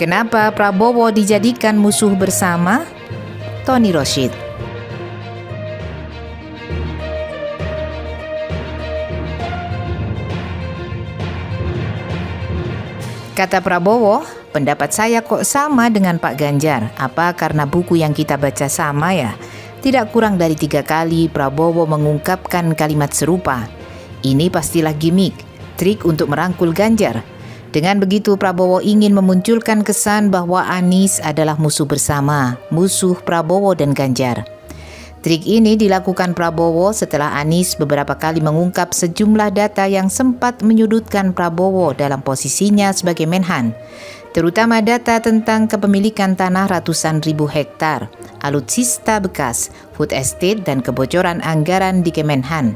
Kenapa Prabowo dijadikan musuh bersama? Tony Rosyid. Kata Prabowo, pendapat saya kok sama dengan Pak Ganjar. Apa karena buku yang kita baca sama ya? Tidak kurang dari 3 kali Prabowo mengungkapkan kalimat serupa. Ini pastilah gimmick, trik untuk merangkul Ganjar. Dengan begitu Prabowo ingin memunculkan kesan bahwa Anies adalah musuh bersama, musuh Prabowo dan Ganjar. Trik ini dilakukan Prabowo setelah Anies beberapa kali mengungkap sejumlah data yang sempat menyudutkan Prabowo dalam posisinya sebagai Menhan, terutama data tentang kepemilikan tanah ratusan ribu hektar, alutsista bekas, food estate, dan kebocoran anggaran di Kemenhan.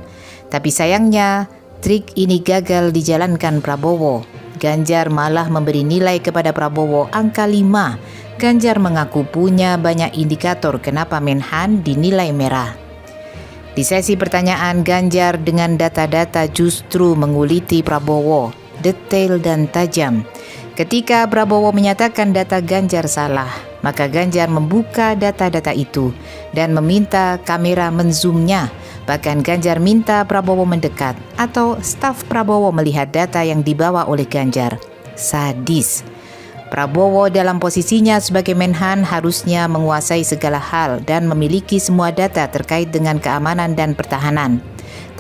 Tapi sayangnya, trik ini gagal dijalankan Prabowo. Ganjar malah memberi nilai kepada Prabowo angka 5. Ganjar mengaku punya banyak indikator kenapa Menhan dinilai merah. Di sesi pertanyaan, Ganjar dengan data-data justru menguliti Prabowo, detail dan tajam. Ketika Prabowo menyatakan data Ganjar salah, maka Ganjar membuka data-data itu dan meminta kamera menzoomnya. Bahkan Ganjar minta Prabowo mendekat atau staf Prabowo melihat data yang dibawa oleh Ganjar. Sadis. Prabowo dalam posisinya sebagai Menhan harusnya menguasai segala hal dan memiliki semua data terkait dengan keamanan dan pertahanan.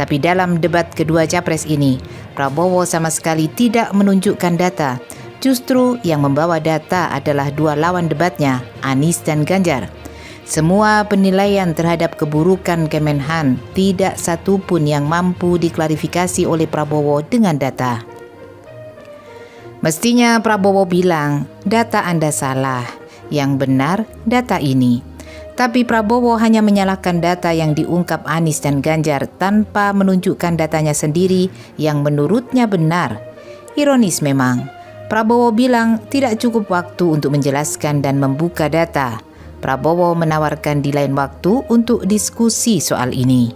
Tapi dalam debat kedua capres ini, Prabowo sama sekali tidak menunjukkan data. Justru yang membawa data adalah dua lawan debatnya, Anies dan Ganjar. Semua penilaian terhadap keburukan Kemenhan tidak satu pun yang mampu diklarifikasi oleh Prabowo dengan data. Mestinya Prabowo bilang, data Anda salah, yang benar data ini. Tapi Prabowo hanya menyalahkan data yang diungkap Anies dan Ganjar tanpa menunjukkan datanya sendiri yang menurutnya benar. Ironis memang, Prabowo bilang tidak cukup waktu untuk menjelaskan dan membuka data. Prabowo menawarkan di lain waktu untuk diskusi soal ini.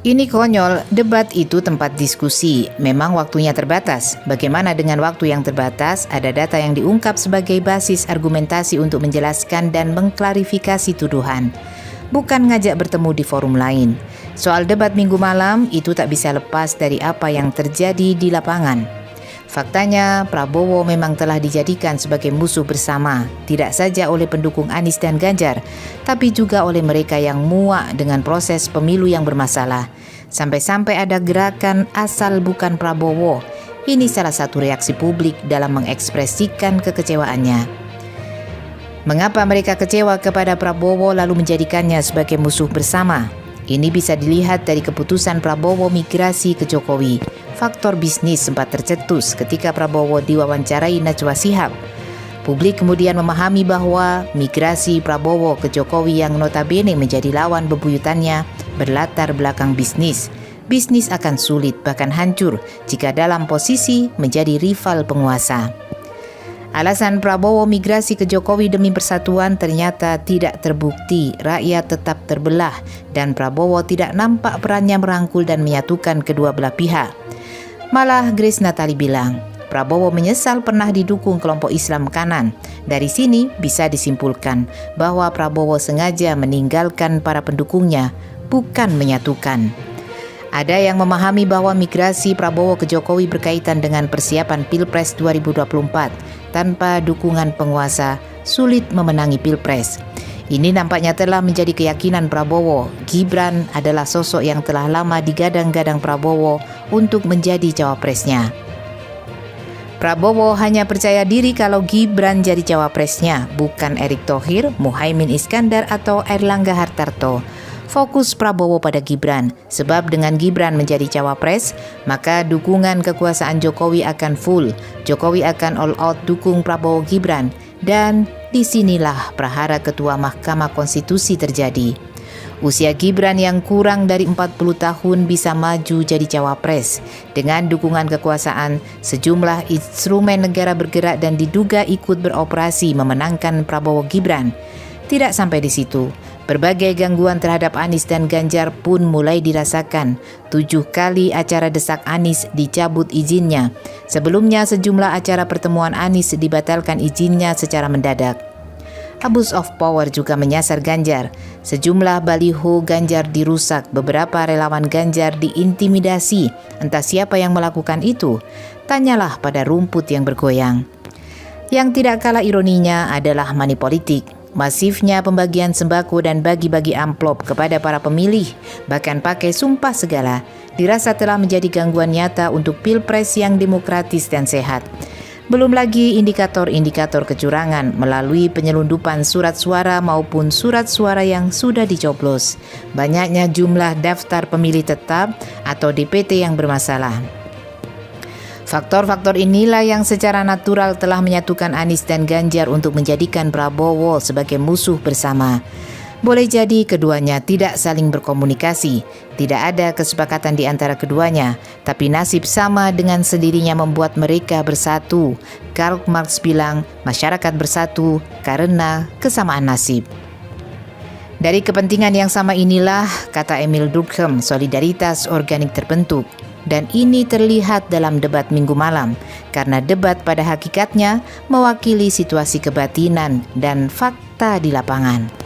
Ini konyol, debat itu tempat diskusi. Memang waktunya terbatas. Bagaimana dengan waktu yang terbatas, ada data yang diungkap sebagai basis argumentasi untuk menjelaskan dan mengklarifikasi tuduhan. Bukan ngajak bertemu di forum lain. Soal debat minggu malam, itu tak bisa lepas dari apa yang terjadi di lapangan. Faktanya, Prabowo memang telah dijadikan sebagai musuh bersama, tidak saja oleh pendukung Anies dan Ganjar, tapi juga oleh mereka yang muak dengan proses pemilu yang bermasalah. Sampai-sampai ada gerakan asal bukan Prabowo. Ini salah satu reaksi publik dalam mengekspresikan kekecewaannya. Mengapa mereka kecewa kepada Prabowo lalu menjadikannya sebagai musuh bersama? Ini bisa dilihat dari keputusan Prabowo migrasi ke Jokowi. Faktor bisnis sempat tercetus ketika Prabowo diwawancarai Najwa Shihab. Publik kemudian memahami bahwa migrasi Prabowo ke Jokowi yang notabene menjadi lawan bebuyutannya berlatar belakang bisnis. Bisnis akan sulit bahkan hancur jika dalam posisi menjadi rival penguasa. Alasan Prabowo migrasi ke Jokowi demi persatuan ternyata tidak terbukti. Rakyat tetap terbelah dan Prabowo tidak nampak perannya merangkul dan menyatukan kedua belah pihak. Malah Grace Natali bilang, Prabowo menyesal pernah didukung kelompok Islam kanan. Dari sini bisa disimpulkan bahwa Prabowo sengaja meninggalkan para pendukungnya, bukan menyatukan. Ada yang memahami bahwa migrasi Prabowo ke Jokowi berkaitan dengan persiapan Pilpres 2024. Tanpa dukungan penguasa, sulit memenangi Pilpres. Ini nampaknya telah menjadi keyakinan Prabowo. Gibran adalah sosok yang telah lama digadang-gadang Prabowo untuk menjadi cawapresnya. Prabowo hanya percaya diri kalau Gibran jadi cawapresnya, bukan Erick Thohir, Muhaimin Iskandar, atau Airlangga Hartarto. Fokus Prabowo pada Gibran, sebab dengan Gibran menjadi cawapres, maka dukungan kekuasaan Jokowi akan full. Jokowi akan all out dukung Prabowo Gibran, dan disinilah prahara Ketua Mahkamah Konstitusi terjadi. Usia Gibran yang kurang dari 40 tahun bisa maju jadi cawapres. Dengan dukungan kekuasaan, sejumlah instrumen negara bergerak dan diduga ikut beroperasi memenangkan Prabowo Gibran. Tidak sampai di situ, Berbagai gangguan terhadap Anies dan Ganjar pun mulai dirasakan. 7 kali acara desak Anies dicabut izinnya. Sebelumnya sejumlah acara pertemuan Anies dibatalkan izinnya secara mendadak. Abuse of power juga menyasar Ganjar. Sejumlah baliho Ganjar dirusak, beberapa relawan Ganjar diintimidasi. Entah siapa yang melakukan itu. Tanyalah pada rumput yang bergoyang. Yang tidak kalah ironinya adalah money politik. Masifnya pembagian sembako dan bagi-bagi amplop kepada para pemilih, bahkan pakai sumpah segala, dirasa telah menjadi gangguan nyata untuk pilpres yang demokratis dan sehat. Belum lagi indikator-indikator kecurangan melalui penyelundupan surat suara maupun surat suara yang sudah dicoblos. Banyaknya jumlah daftar pemilih tetap atau DPT yang bermasalah. Faktor-faktor inilah yang secara natural telah menyatukan Anies dan Ganjar untuk menjadikan Prabowo sebagai musuh bersama. Boleh jadi keduanya tidak saling berkomunikasi, tidak ada kesepakatan di antara keduanya, tapi nasib sama dengan sendirinya membuat mereka bersatu. Karl Marx bilang, masyarakat bersatu karena kesamaan nasib. Dari kepentingan yang sama inilah, kata Emil Durkheim, solidaritas organik terbentuk. Dan ini terlihat dalam debat Minggu malam, karena debat pada hakikatnya mewakili situasi kebatinan dan fakta di lapangan.